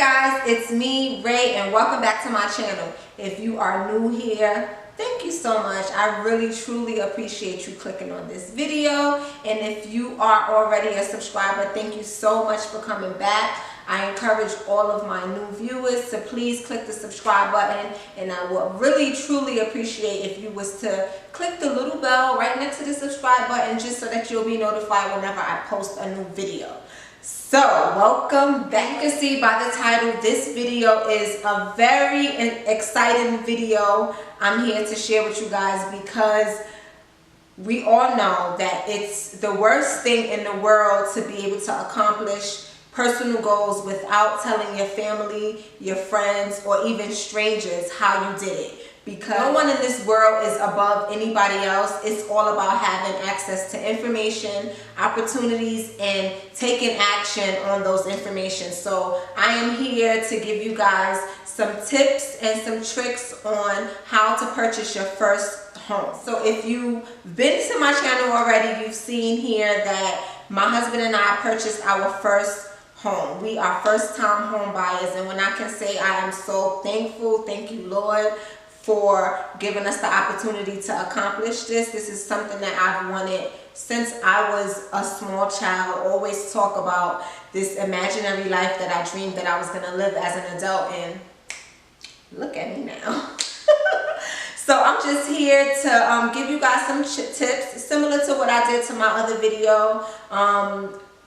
guys, it's me, Ray, and welcome back to my channel. If you are new here, thank you so much. I really truly appreciate you clicking on this video. And if you are already a subscriber, thank you so much for coming back. I encourage all of my new viewers to please click the subscribe button, and I would really truly appreciate if you was to click the little bell right next to the subscribe button, just so that you'll be notified whenever I post a new video. So welcome back. You can see by the title, this video is a very exciting video. I'm here to share with you guys because we all know that it's the worst thing in the world to be able to accomplish personal goals without telling your family, your friends, or even strangers how you did it. Because no one in this world is above anybody else. It's all about having access to information, opportunities, and taking action on those information. So I am here to give you guys some tips and some tricks on how to purchase your first home. So if you've been to my channel already, you've seen here that my husband and I purchased our first home. We are first-time home buyers, and when I can say I am so thankful, thank you, Lord, for giving us the opportunity to accomplish this. This is something that I've wanted since I was a small child. I always talk about this imaginary life that I dreamed that I was going to live as an adult, and look at me now. So I'm just here to give you guys some tips similar to what I did to my other video,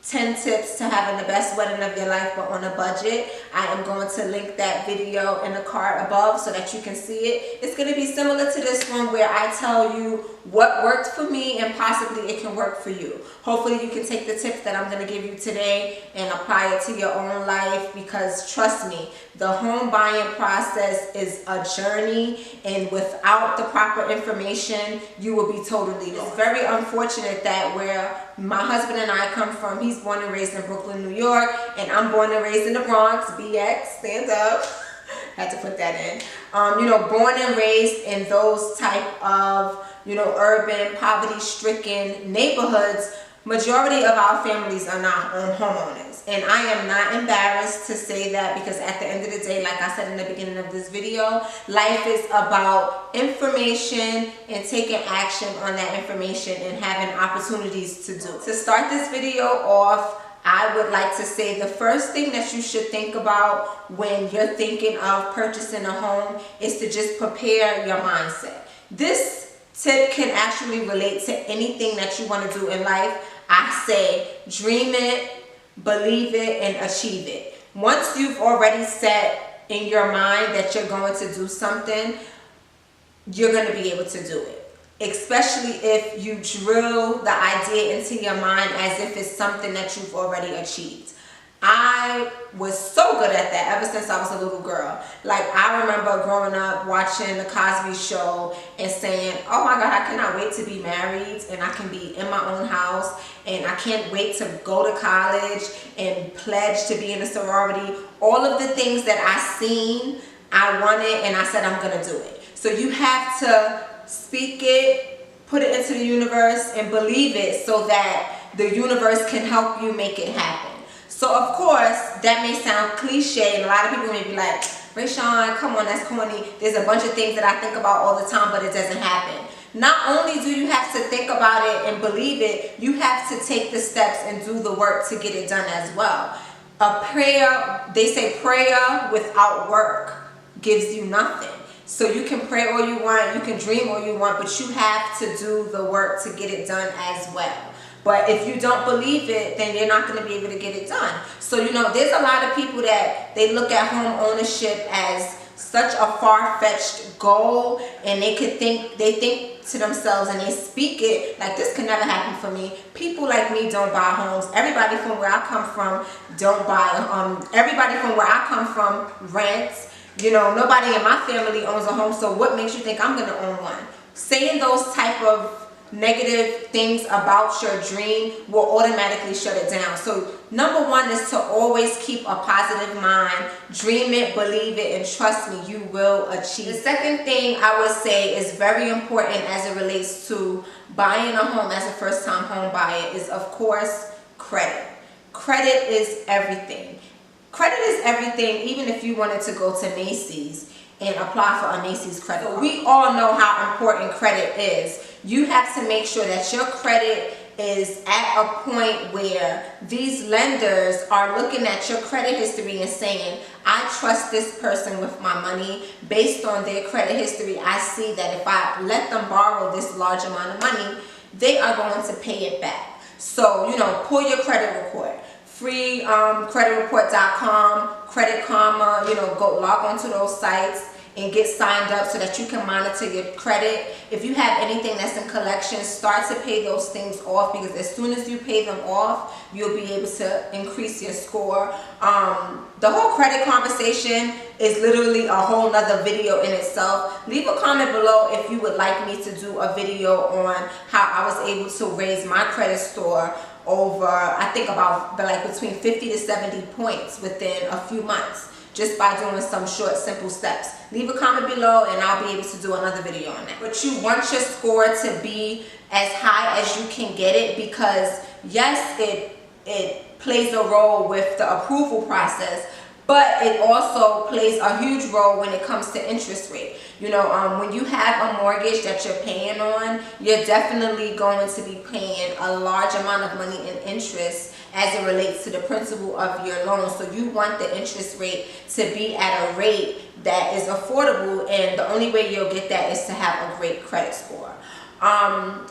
10 tips to having the best wedding of your life but on a budget. I am going to link that video in the card above so that you can see it. It's going to be similar to this one where I tell you what worked for me and possibly it can work for you. Hopefully you can take the tips that I'm going to give you today and apply it to your own life, because trust me, the home buying process is a journey, and without the proper information, you will be totally lost. It's very unfortunate that where my husband and I come from, he's born and raised in Brooklyn, New York, and I'm born and raised in the Bronx. BX, stand up. Had to put that in. You know, born and raised in those type of, you know, urban, poverty-stricken neighborhoods. Majority of our families are not homeowners, and I am not embarrassed to say that, because at the end of the day, like I said in the beginning of this video, life is about information and taking action on that information and having opportunities to do. To start this video off, I would like to say the first thing that you should think about when you're thinking of purchasing a home is to just prepare your mindset. This tip can actually relate to anything that you want to do in life. I say dream it, believe it, and achieve it. Once you've already set in your mind that you're going to do something, you're going to be able to do it. Especially if you drill the idea into your mind as if it's something that you've already achieved. I was so good at that ever since I was a little girl. Like, I remember growing up watching the Cosby Show and saying, oh my God, I cannot wait to be married and I can be in my own house, and I can't wait to go to college and pledge to be in a sorority. All of the things that I seen, I wanted, and I said I'm gonna do it. So you have to speak it, put it into the universe, and believe it so that the universe can help you make it happen. So of course, that may sound cliche, and a lot of people may be like, Rayshawn, come on, that's corny. There's a bunch of things that I think about all the time, but it doesn't happen. Not only do you have to think about it and believe it, you have to take the steps and do the work to get it done as well. A prayer, they say prayer without work gives you nothing. So you can pray all you want, you can dream all you want, but you have to do the work to get it done as well. But if you don't believe it, then you're not going to be able to get it done. So, you know, there's a lot of people that they look at home ownership as such a far-fetched goal, and they think to themselves and they speak it like, this can never happen for me. People like me don't buy homes. Everybody from where I come from don't buy. Everybody from where I come from rents. You know, nobody in my family owns a home, so what makes you think I'm going to own one? Saying those type of negative things about your dream will automatically shut it down. So number one is to always keep a positive mind. Dream it, believe it, and trust me, you will achieve. The second thing I would say is very important as it relates to buying a home as a first-time home buyer is, of course, credit. Credit is everything. Credit is everything, even if you wanted to go to Macy's and apply for a Macy's credit card. We all know how important credit is. You have to make sure that your credit is at a point where these lenders are looking at your credit history and saying, I trust this person with my money. Based on their credit history, I see that if I let them borrow this large amount of money, they are going to pay it back. So, pull your credit report. Free creditreport.com, Credit Karma, go log onto those sites and get signed up so that you can monitor your credit. If you have anything that's in collection, start to pay those things off, because as soon as you pay them off, you'll be able to increase your score. The whole credit conversation is literally a whole nother video in itself. Leave a comment below if you would like me to do a video on how I was able to raise my credit score over, I think about between 50 to 70 points within a few months, just by doing some short, simple steps. Leave a comment below and I'll be able to do another video on that. But you want your score to be as high as you can get it, because yes, it plays a role with the approval process, but it also plays a huge role when it comes to interest rate. When you have a mortgage that you're paying on, you're definitely going to be paying a large amount of money in interest as it relates to the principal of your loan. So you want the interest rate to be at a rate that is affordable, and the only way you'll get that is to have a great credit score.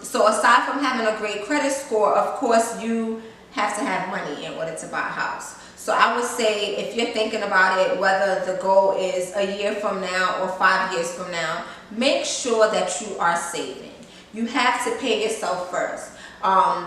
So aside from having a great credit score, of course, you have to have money in order to buy a house. So I would say, if you're thinking about it, whether the goal is a year from now or 5 years from now, make sure that you are saving. You have to pay yourself first.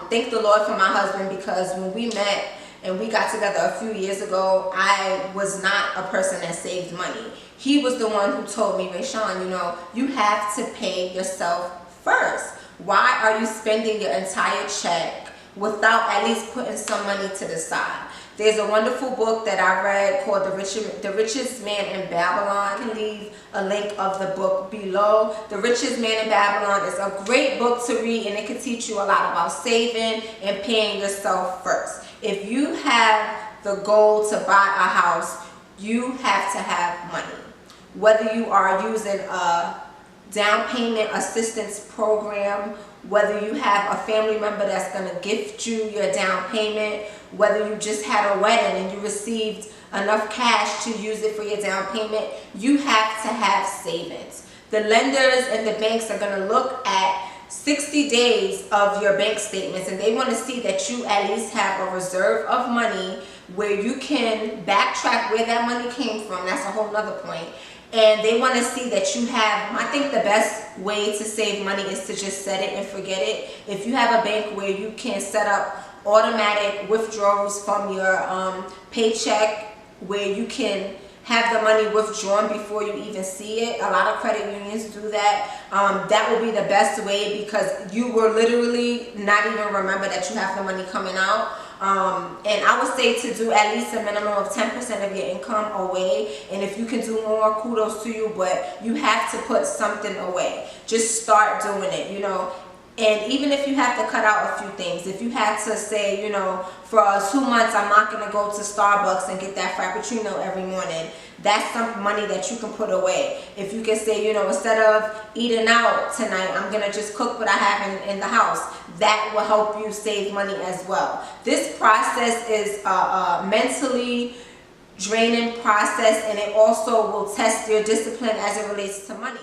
Thank the Lord for my husband, because when we met and we got together a few years ago, I was not a person that saved money. He was the one who told me, Rayshawn, you have to pay yourself first. Why are you spending your entire check without at least putting some money to the side? There's a wonderful book that I read called The Richest Man in Babylon. I can leave a link of the book below. The Richest Man in Babylon is a great book to read, and it can teach you a lot about saving and paying yourself first. If you have the goal to buy a house, you have to have money. Whether you are using a down payment assistance program, whether you have a family member that's going to gift you your down payment, whether you just had a wedding and you received enough cash to use it for your down payment, you have to have savings. The lenders and the banks are going to look at 60 days of your bank statements, and they want to see that you at least have a reserve of money where you can backtrack where that money came from. That's a whole nother point. And they want to see that you have, I think the best way to save money is to just set it and forget it. If you have a bank where you can set up automatic withdrawals from your paycheck, where you can have the money withdrawn before you even see it. A lot of credit unions do that. That will be the best way, because you will literally not even remember that you have the money coming out. And I would say to do at least a minimum of 10% of your income away. And if you can do more, kudos to you, but you have to put something away. Just start doing it, And even if you have to cut out a few things, if you have to say, for 2 months I'm not going to go to Starbucks and get that Frappuccino every morning, that's some money that you can put away. If you can say, instead of eating out tonight, I'm going to just cook what I have in the house, that will help you save money as well. This process is a mentally draining process, and it also will test your discipline as it relates to money.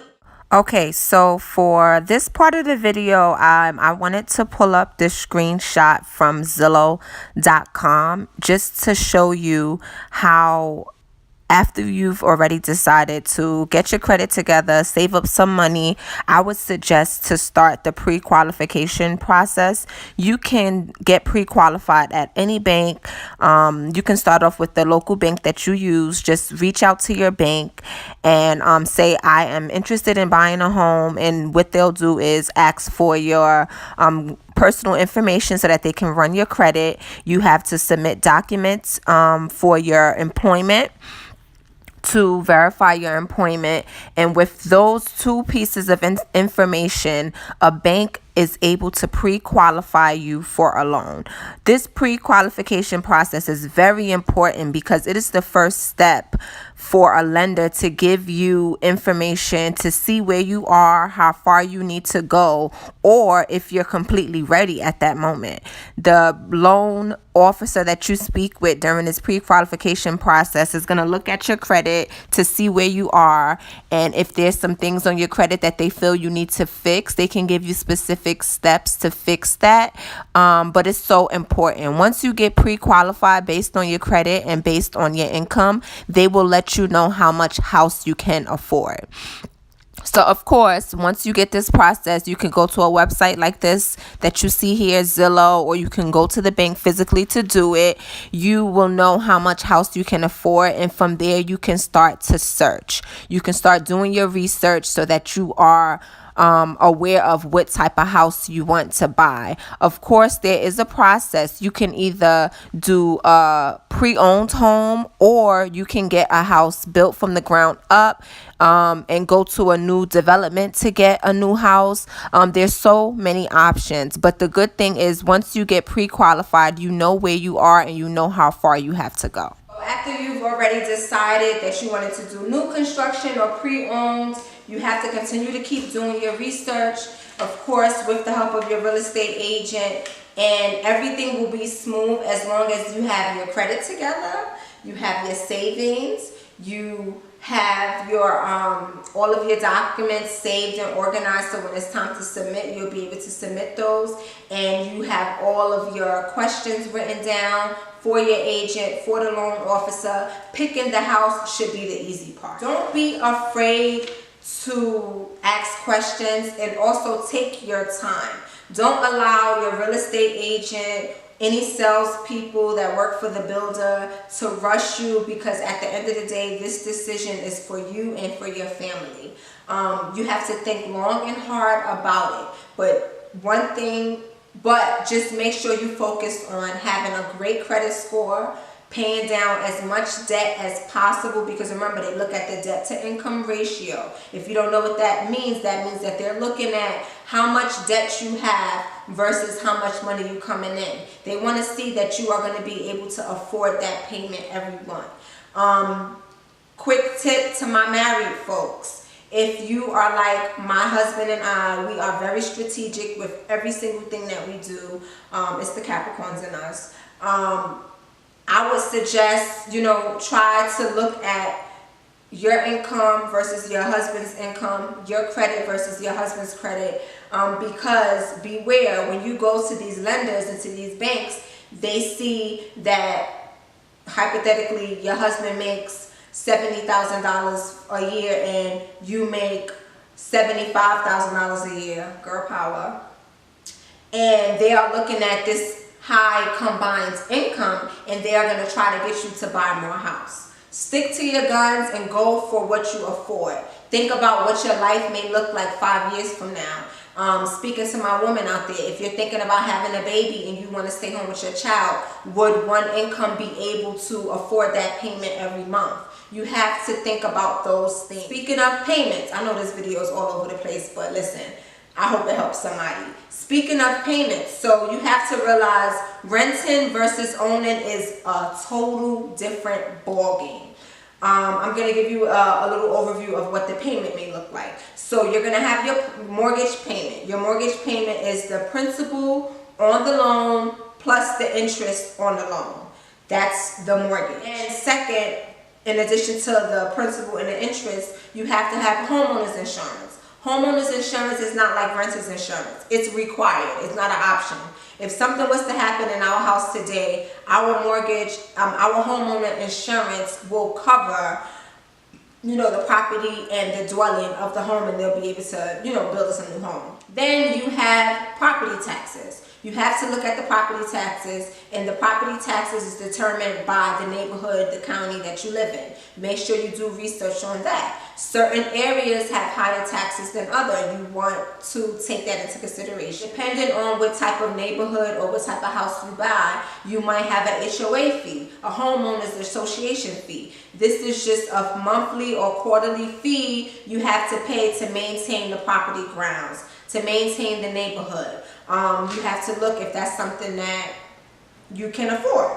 Okay, so for this part of the video, I wanted to pull up this screenshot from Zillow.com just to show you how, after you've already decided to get your credit together, save up some money, I would suggest to start the pre-qualification process. You can get pre-qualified at any bank. You can start off with the local bank that you use. Just reach out to your bank and say, I am interested in buying a home. And what they'll do is ask for your personal information so that they can run your credit. You have to submit documents for your employment to verify your employment. And with those two pieces of information, a bank is able to pre-qualify you for a loan. This pre-qualification process is very important because it is the first step for a lender to give you information to see where you are, how far you need to go, or if you're completely ready at that moment. The loan officer that you speak with during this pre-qualification process is going to look at your credit to see where you are, and if there's some things on your credit that they feel you need to fix, they can give you specific steps to fix that. But it's so important. Once you get pre-qualified based on your credit and based on your income, they will let you know how much house you can afford. So, of course, once you get this process, you can go to a website like this that you see here, Zillow, or you can go to the bank physically to do it. You will know how much house you can afford, and from there you can start to search. You can start doing your research so that you are aware of what type of house you want to buy. Of course, there is a process. You can either do a pre-owned home, or you can get a house built from the ground up and go to a new development to get a new house. There's so many options, but the good thing is once you get pre-qualified, you know where you are and you know how far you have to go. After you've already decided that you wanted to do new construction or pre-owned, you have to continue to keep doing your research, of course, with the help of your real estate agent, and everything will be smooth as long as you have your credit together, you have your savings, you have your all of your documents saved and organized, so when it's time to submit, you'll be able to submit those, and you have all of your questions written down for your agent, for the loan officer. Picking the house should be the easy part. Don't be afraid to ask questions, and also take your time. Don't allow your real estate agent, any salespeople that work for the builder to rush you, because at the end of the day, this decision is for you and for your family. You have to think long and hard about it. But just make sure you focus on having a great credit score, paying down as much debt as possible, because remember, they look at the debt to income ratio. If you don't know what that means that they're looking at how much debt you have versus how much money you coming in. They want to see that you are going to be able to afford that payment every month. Quick tip to my married folks. If you are like my husband and I, we are very strategic with every single thing that we do. It's the Capricorns in us. I would suggest, try to look at your income versus your husband's income, your credit versus your husband's credit, because beware, when you go to these lenders and to these banks, they see that hypothetically your husband makes $70,000 a year and you make $75,000 a year, girl power, and they are looking at this high combined income, and they are going to try to get you to buy more house. Stick to your guns and go for what you afford. Think about what your life may look like 5 years from now. Speaking to my woman out there, if you're thinking about having a baby and you want to stay home with your child, would one income be able to afford that payment every month? You have to think about those things. Speaking of payments, I know this video is all over the place, but listen, I hope it helps somebody. Speaking of payments, so you have to realize renting versus owning is a total different ballgame. I'm going to give you a little overview of what the payment may look like. So you're going to have your mortgage payment. Your mortgage payment is the principal on the loan plus the interest on the loan. That's the mortgage. And second, in addition to the principal and the interest, you have to have homeowner's insurance. Homeowner's insurance is not like renter's insurance. It's required. It's not an option. If something was to happen in our house today, our mortgage, our homeowner insurance will cover, the property and the dwelling of the home, and they'll be able to, build us a new home. Then you have property taxes. You have to look at the property taxes, and the property taxes is determined by the neighborhood, the county that you live in. Make sure you do research on that. Certain areas have higher taxes than others. You want to take that into consideration. Depending on what type of neighborhood or what type of house you buy, you might have an HOA fee, a homeowners association fee. This is just a monthly or quarterly fee you have to pay to maintain the property grounds, to maintain the neighborhood. You have to look if that's something that you can afford.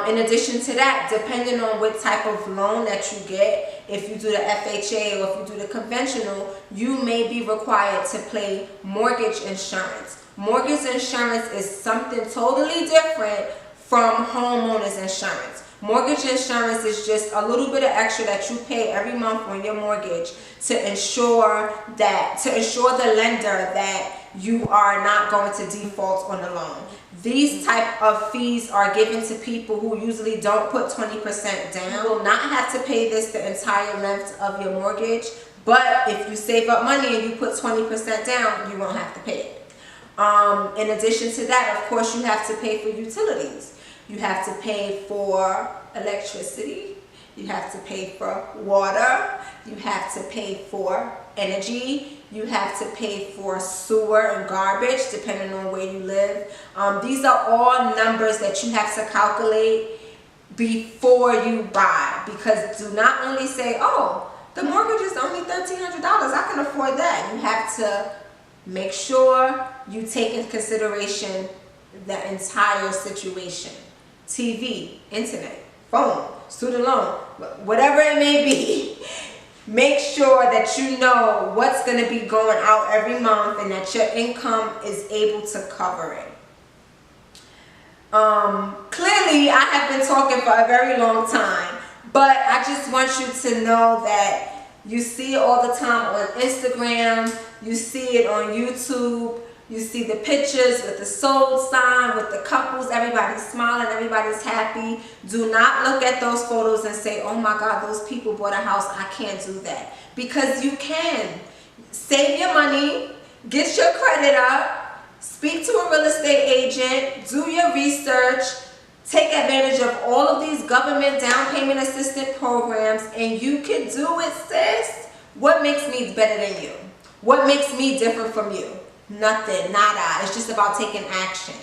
In addition to that, depending on what type of loan that you get, if you do the FHA or if you do the conventional, you may be required to pay mortgage insurance. Mortgage insurance is something totally different from homeowners insurance. Mortgage insurance is just a little bit of extra that you pay every month on your mortgage to ensure the lender that you are not going to default on the loan. These type of fees are given to people who usually don't put 20% down. You will not have to pay this the entire length of your mortgage, but if you save up money and you put 20% down, you won't have to pay it. In addition to that, of course, you have to pay for utilities. You have to pay for electricity. You have to pay for water. You have to pay for energy. You have to pay for sewer and garbage, depending on where you live. These are all numbers that you have to calculate before you buy, because do not only say, oh, the mortgage is only $1,300, I can afford that. You have to make sure you take into consideration the entire situation. TV, internet, phone, student loan, whatever it may be. Make sure that you know what's going to be going out every month and that your income is able to cover it. Clearly, I have been talking for a very long time, but I just want you to know that you see it all the time on Instagram, you see it on YouTube, you see the pictures with the sold sign, with the couples, everybody's smiling, everybody's happy. Do not look at those photos and say, oh my God, those people bought a house, I can't do that. Because you can. Save your money, get your credit up, speak to a real estate agent, do your research, take advantage of all of these government down payment assistance programs, and you can do it, sis. What makes me better than you? What makes me different from you? Nothing, nada. It's just about taking action.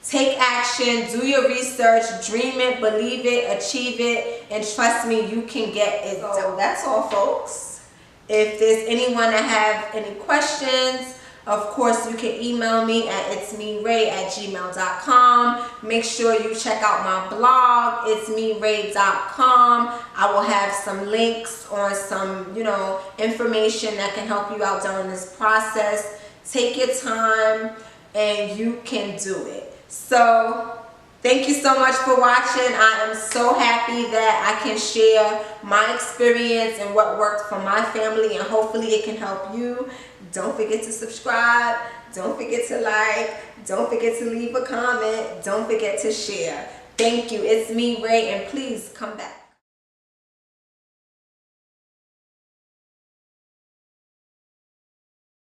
Take action, do your research, dream it, believe it, achieve it, and trust me, you can get it done. So that's all, folks. If there's anyone that have any questions, of course, you can email me at itsmeray@gmail.com. Make sure you check out my blog, itsmeray.com. I will have some links on some, information that can help you out during this process. Take your time and you can do it. So thank you so much for watching. I am so happy that I can share my experience and what worked for my family, and hopefully it can help you. Don't forget to subscribe. Don't forget to like. Don't forget to leave a comment. Don't forget to share. Thank you. It's me, Ray, and please come back.